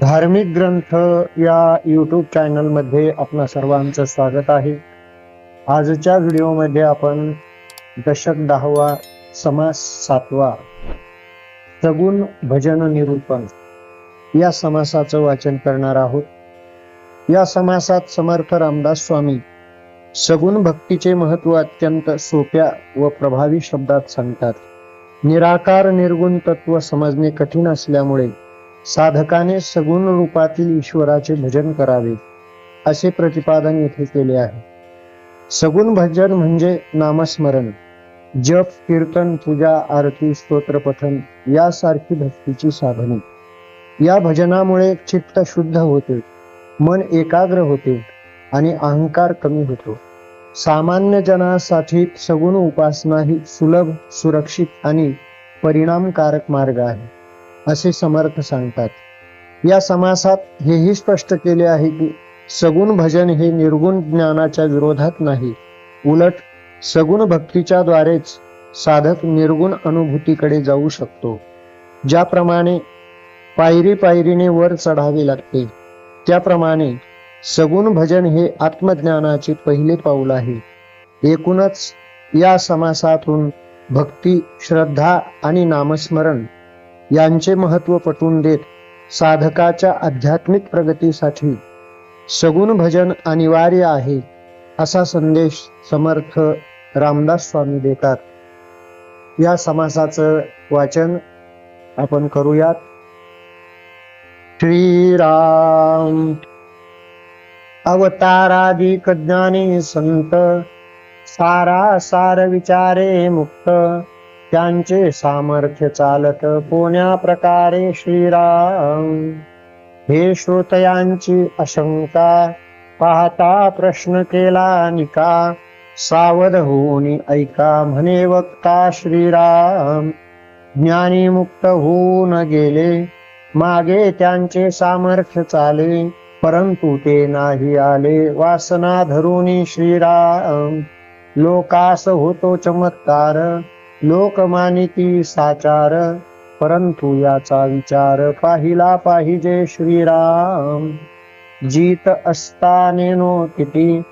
धार्मिक ग्रंथ या यूट्यूब चॅनलमध्ये आपणा सर्वांचं स्वागत आहे. आजच्या व्हिडिओमध्ये आपण दशक 10वा समास 7वा सगुण भजन निरूपण या समासाचं वाचन करणार आहोत. या समासात समर्थ रामदास स्वामी सगुण भक्तीचे महत्व अत्यंत सोप्या व प्रभावी शब्दात सांगतात. निराकार निर्गुण तत्व समजणे कठीण असल्यामुळे साधकाने सगुण रूपातील ईश्वराचे भजन करावे असे प्रतिपादन येथे केले आहे. सगुण भजन म्हणजे नामस्मरण, जप, कीर्तन, पूजा, आरती, स्तोत्रपठन यासारखी भक्तीची साधने. या भजनामुळे चित्त शुद्ध होते, मन एकाग्र होते आणि अहंकार कमी होतो. सामान्य जनासाठी सगुण उपासना ही सुलभ, सुरक्षित आणि परिणामकारक मार्ग आहे असे समर्थ सांगतात. या समासात हेही स्पष्ट केले आहे की सगुण भजन हे निर्गुण ज्ञानाच्या विरोधात नाही, उलट सगुण भक्तीच्या द्वारेच साधक निर्गुण अनुभूतीकडे जाऊ शकतो. ज्याप्रमाणे पायरी पायरीने वर चढावे लागते, त्याप्रमाणे सगुण भजन हे आत्मज्ञानाचे पहिले पाऊल आहे. एकूणच या समासातून भक्ती, श्रद्धा आणि नामस्मरण यांचे महत्व पटवून देत साधकाच्या आध्यात्मिक प्रगतीसाठी सगुण भजन अनिवार्य आहे असा संदेश समर्थ रामदास स्वामी देतात. या समासाचं वाचन आपण करूयात. श्रीराम अवताराधिक ज्ञानी संत, सारासार विचारे मुक्त, त्यांचे सामर्थ्य चालत कोण्या प्रकारे श्रीराम. हे श्रोतयांची आशंका पाहता प्रश्न केला निका, सावध होऊन ऐका म्हणे वक्ता श्रीराम. ज्ञानी मुक्त होऊन गेले, मागे त्यांचे सामर्थ्य चाले, परंतु ते नाही आले वासना धरून श्रीराम. लोकास होतो चमत्कार, लोकमानिती साचार, परंतु याचा विचार पाहिला पाहिजे श्रीराम. जीत असतानेनो किती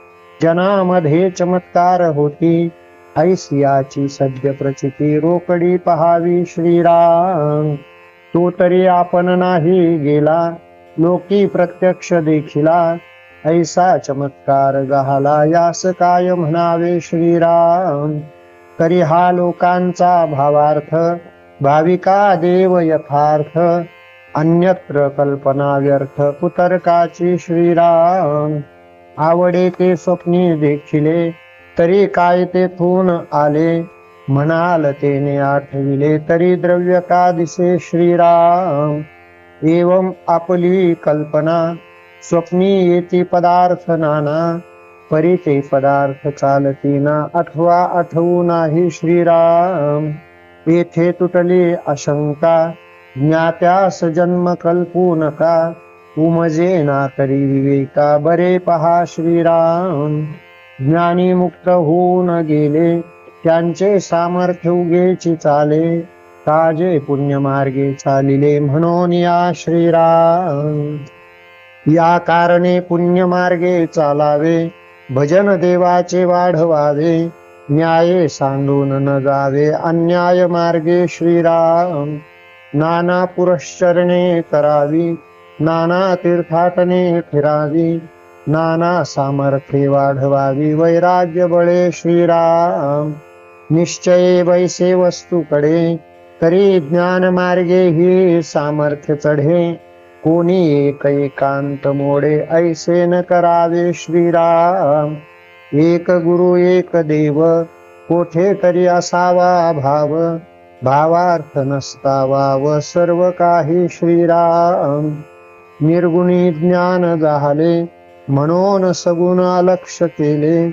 जनामध्ये चमत्कार होती, ऐसियाची सद्य प्रचिती रोकडी पहावी श्रीराम. तो तरी आपण नाही गेला, लोकी प्रत्यक्ष देखिला, ऐसा चमत्कार गहाला यास काय म्हणावे श्रीराम. तरी हा लोकांचा भावार्थ, भाविका देव यथार्थ, अन्यत्र कल्पना व्यर्थ कुतर्काची श्रीराम. आवडे ते स्वप्नी देखिले, तरी काय तेथून आले, म्हणाल तेने आठविले, तरी द्रव्य का दिसे श्रीराम. एवं आपली कल्पना, स्वप्नी येती पदार्थ नाना, परी ते पदार्थ चालतीना, अथवा आठवू नाही श्रीराम. येथे तुटली आशंका, ज्ञात्यास जन्म कल्पू नका, उमजे ना तरी विवेका, बरे पहा श्रीराम. ज्ञानी मुक्त होऊन गेले, त्यांचे सामर्थ्य उगेची चाले, काजे पुण्यमार्गे चालिले म्हणून या श्रीराम. या कारणे पुण्यमार्गे चालावे, भजन देवाचे वाढवावे, न्याये सांडून न जावे अन्याय मार्गे श्रीराम. नाना पुरश्चरणे करावी, नाना तीर्थाटने फिरावी, नाना सामर्थ्ये वाढवावी, वैराग्य बळे श्रीराम. निश्चये वैसे वस्तूकडे, तरी ज्ञान मार्गे ही सामर्थ्य चढे, कोणी एक एकांत मोडे, ऐसे न करावे श्रीराम. एक गुरु एक देव, कोठे तरी असावा भाव, भावार्थ नसतावा व सर्व काही श्रीराम. निर्गुणी ज्ञान झाले, म्हणून सगुण अलक्ष केले,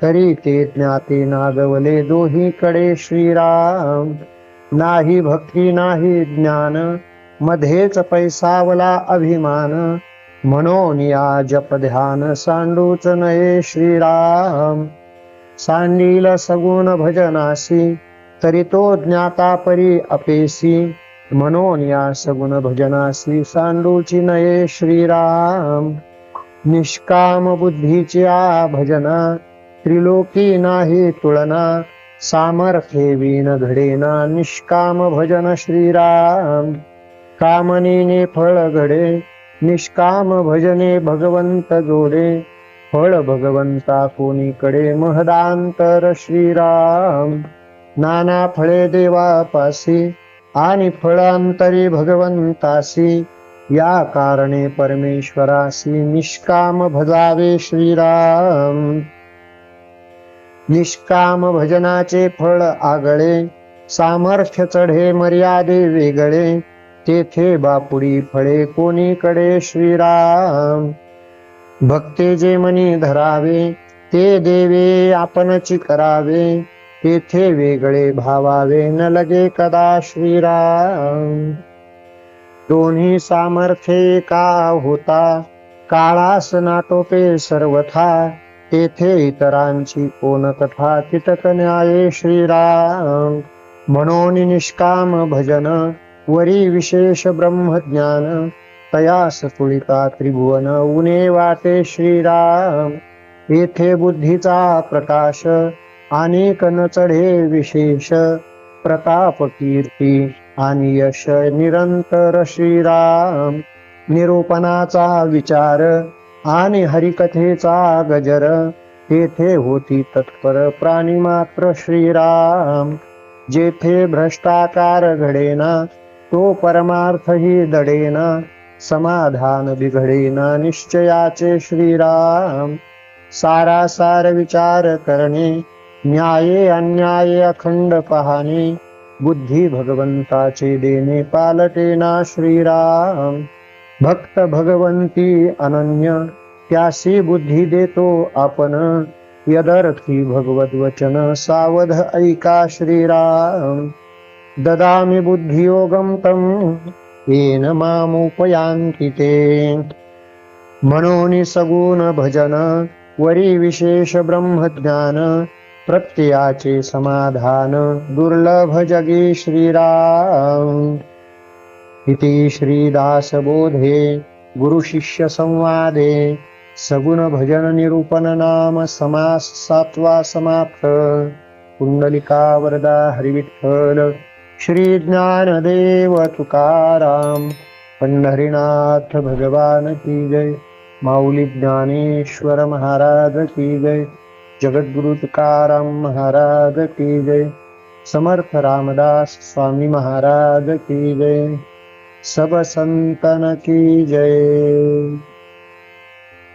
तरी ते ज्ञाते नागवले दोहीकडे श्रीराम. नाही भक्ती नाही ज्ञान, मध्येच पैसावला अभिमान, म्हणून या जप ध्यान सांडूच नये श्रीराम. सांडील सगुण भजनासी, तरी तो ज्ञाता परी अपेसी, म्हणून या सगुण भजनासी सांडूची नये श्रीराम. निष्काम बुद्धीच्या भजना त्रिलोकी नाही तुलना. सामर्थ्ये विण घडेना निष्काम भजन श्रीराम. कामनेने फळ घडे निष्काम भजने भगवंत जोडे. फळ भगवंता कोणीकडे महदांतर श्रीराम. नाना फळे देवापासी आणि फळांतरी भगवंतासी. या कारणे परमेश्वरासी निष्काम भजावे श्रीराम. निष्काम भजनाचे फळ आगळे सामर्थ्य चढे मर्यादे वेगळे. तेथे बापुडी फळे कोणीकडे श्रीराम. भक्ते जे मनी धरावे ते देवे आपणची करावे. तेथे वेगळे भावावे न लगे कदा श्रीराम. दोन्ही सामर्थ्ये का होता काळास नाटोपे सर्वथा. तेथे इतरांची कोण कथा तितक न्याये श्रीराम. म्हणून निष्काम भजन वरी विशेष ब्रह्मज्ञान. तयास तुळिता त्रिभुवन उणे वाटे श्रीराम. येथे बुद्धीचा प्रकाश अनेक न चढे विशेष. प्रताप कीर्ती आणि यश निरंतर श्रीराम. निरूपणाचा विचार आणि हरिकथेचा गजर. तेथे होती तत्पर प्राणी मात्र श्रीराम. जेथे भ्रष्टाचार घडेना तो परमार्थही दडेना. समाधान बिघडेना निश्चयाचे श्रीराम. सारासार विचार करणे न्याये अन्याये अखंड पाहणे. बुद्धी भगवंताचे देणे पालटेना श्रीराम. भक्त भगवंती अनन्य त्यासी बुद्धी देतो आपण. यदर्थी भगवत वचन सावध ऐका श्रीराम. ददामि बुद्धियोगं तं येन मामुपयान्ति ते. म्हणून सगुण भजन वरी विशेष ब्रह्मज्ञान. प्रत्ययाचे समाधान दुर्लभ जगी श्रीराम. इति श्रीदास बोधे गुरु शिष्य संवादे सगुण भजन निरूपण नाम समास 7वा समाप्त. कुंडलिका वरदा हरिविठ्ठल श्री ज्ञानदेव तुकाराम. पंढरीनाथ भगवान की जय. माऊली ज्ञानेश्वर महाराज की जय. जगद्गुरु तुकाराम महाराज की जय. समर्थ रामदास स्वामी महाराज की जय. सब संतन की जय.